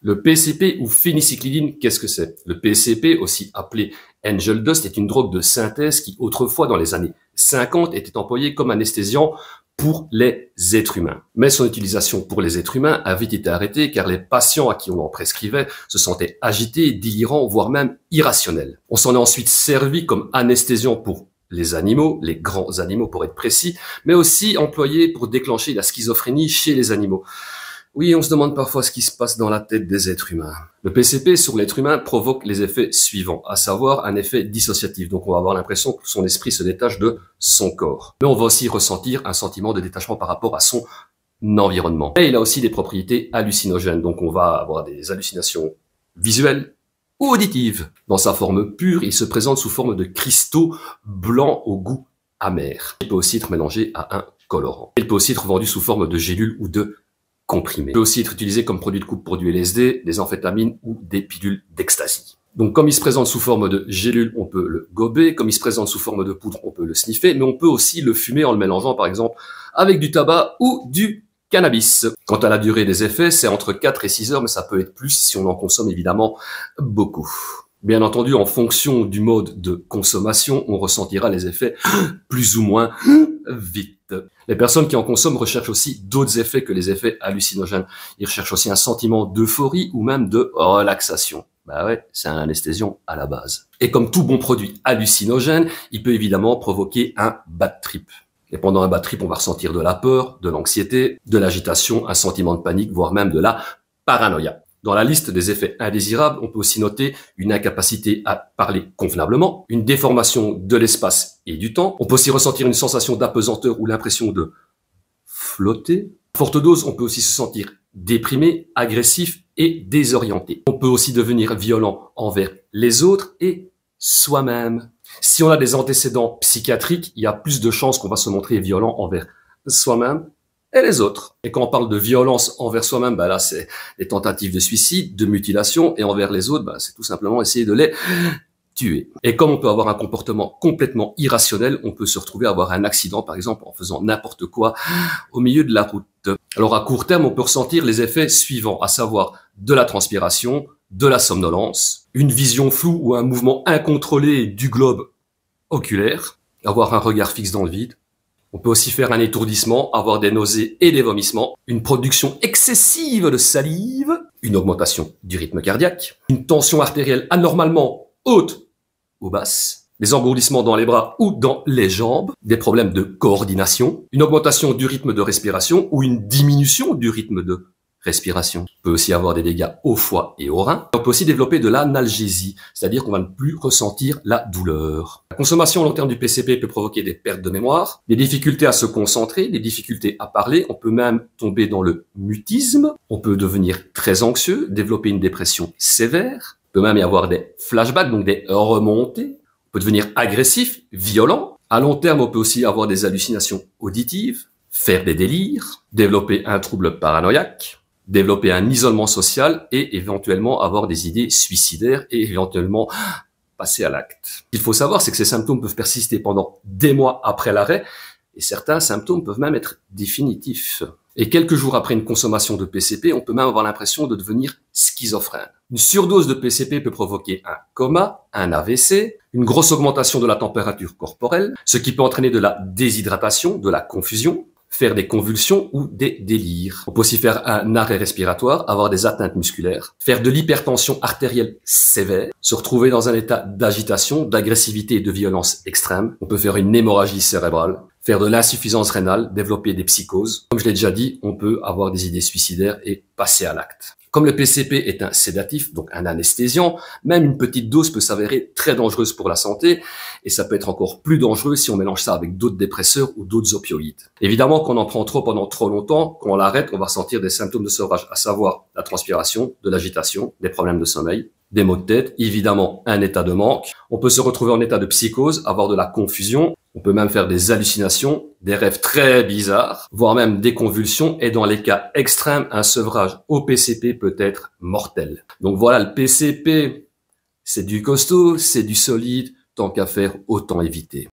Le PCP ou phénicycline, qu'est-ce que c'est? Le PCP, aussi appelé Angel Dust, est une drogue de synthèse qui, autrefois, dans les années 50, était employée comme anesthésiant pour les êtres humains. Mais son utilisation pour les êtres humains a vite été arrêtée car les patients à qui on en prescrivait se sentaient agités, délirants, voire même irrationnels. On s'en est ensuite servi comme anesthésiant pour les animaux, les grands animaux pour être précis, mais aussi employé pour déclencher la schizophrénie chez les animaux. Oui, on se demande parfois ce qui se passe dans la tête des êtres humains. Le PCP sur l'être humain provoque les effets suivants, à savoir un effet dissociatif. Donc on va avoir l'impression que son esprit se détache de son corps. Mais on va aussi ressentir un sentiment de détachement par rapport à son environnement. Et il a aussi des propriétés hallucinogènes. Donc on va avoir des hallucinations visuelles ou auditives. Dans sa forme pure, il se présente sous forme de cristaux blancs au goût amer. Il peut aussi être mélangé à un colorant. Il peut aussi être vendu sous forme de gélules ou de comprimé. Il peut aussi être utilisé comme produit de coupe pour du LSD, des amphétamines ou des pilules d'ecstasy. Donc comme il se présente sous forme de gélule, on peut le gober. Comme il se présente sous forme de poudre, on peut le sniffer. Mais on peut aussi le fumer en le mélangeant par exemple avec du tabac ou du cannabis. Quant à la durée des effets, c'est entre 4 et 6 heures, mais ça peut être plus si on en consomme évidemment beaucoup. Bien entendu, en fonction du mode de consommation, on ressentira les effets plus ou moins vite. Les personnes qui en consomment recherchent aussi d'autres effets que les effets hallucinogènes. Ils recherchent aussi un sentiment d'euphorie ou même de relaxation. Bah ouais, c'est un anesthésiant à la base. Et comme tout bon produit hallucinogène, il peut évidemment provoquer un bad trip. Et pendant un bad trip, on va ressentir de la peur, de l'anxiété, de l'agitation, un sentiment de panique, voire même de la paranoïa. Dans la liste des effets indésirables, on peut aussi noter une incapacité à parler convenablement, une déformation de l'espace et du temps. On peut aussi ressentir une sensation d'apesanteur ou l'impression de flotter. À forte dose, on peut aussi se sentir déprimé, agressif et désorienté. On peut aussi devenir violent envers les autres et soi-même. Si on a des antécédents psychiatriques, il y a plus de chances qu'on va se montrer violent envers soi-même et les autres. Et quand on parle de violence envers soi-même, bah là, c'est des tentatives de suicide, de mutilation, et envers les autres, bah, c'est tout simplement essayer de les tuer. Et comme on peut avoir un comportement complètement irrationnel, on peut se retrouver à avoir un accident, par exemple, en faisant n'importe quoi au milieu de la route. Alors, à court terme, on peut ressentir les effets suivants, à savoir de la transpiration, de la somnolence, une vision floue ou un mouvement incontrôlé du globe oculaire, avoir un regard fixe dans le vide. On peut aussi faire un étourdissement, avoir des nausées et des vomissements, une production excessive de salive, une augmentation du rythme cardiaque, une tension artérielle anormalement haute ou basse, des engourdissements dans les bras ou dans les jambes, des problèmes de coordination, une augmentation du rythme de respiration ou une diminution du rythme de respiration. On peut aussi avoir des dégâts au foie et au rein. On peut aussi développer de l'analgésie, c'est-à-dire qu'on va ne plus ressentir la douleur. La consommation à long terme du PCP peut provoquer des pertes de mémoire, des difficultés à se concentrer, des difficultés à parler. On peut même tomber dans le mutisme. On peut devenir très anxieux, développer une dépression sévère. Il peut même y avoir des flashbacks, donc des remontées. On peut devenir agressif, violent. À long terme, on peut aussi avoir des hallucinations auditives, faire des délires, développer un trouble paranoïaque, développer un isolement social et éventuellement avoir des idées suicidaires et éventuellement passer à l'acte. Ce qu'il faut savoir, c'est que ces symptômes peuvent persister pendant des mois après l'arrêt et certains symptômes peuvent même être définitifs. Et quelques jours après une consommation de PCP, on peut même avoir l'impression de devenir schizophrène. Une surdose de PCP peut provoquer un coma, un AVC, une grosse augmentation de la température corporelle, ce qui peut entraîner de la déshydratation, de la confusion, faire des convulsions ou des délires. On peut aussi faire un arrêt respiratoire, avoir des atteintes musculaires, faire de l'hypertension artérielle sévère, se retrouver dans un état d'agitation, d'agressivité et de violence extrême. On peut faire une hémorragie cérébrale, faire de l'insuffisance rénale, développer des psychoses. Comme je l'ai déjà dit, on peut avoir des idées suicidaires et passer à l'acte. Comme le PCP est un sédatif, donc un anesthésiant, même une petite dose peut s'avérer très dangereuse pour la santé et ça peut être encore plus dangereux si on mélange ça avec d'autres dépresseurs ou d'autres opioïdes. Évidemment, quand on en prend trop pendant trop longtemps, quand on l'arrête, on va ressentir des symptômes de sevrage, à savoir la transpiration, de l'agitation, des problèmes de sommeil, des maux de tête, évidemment un état de manque. On peut se retrouver en état de psychose, avoir de la confusion. On peut même faire des hallucinations, des rêves très bizarres, voire même des convulsions. Et dans les cas extrêmes, un sevrage au PCP peut être mortel. Donc voilà, le PCP, c'est du costaud, c'est du solide. Tant qu'à faire, autant éviter.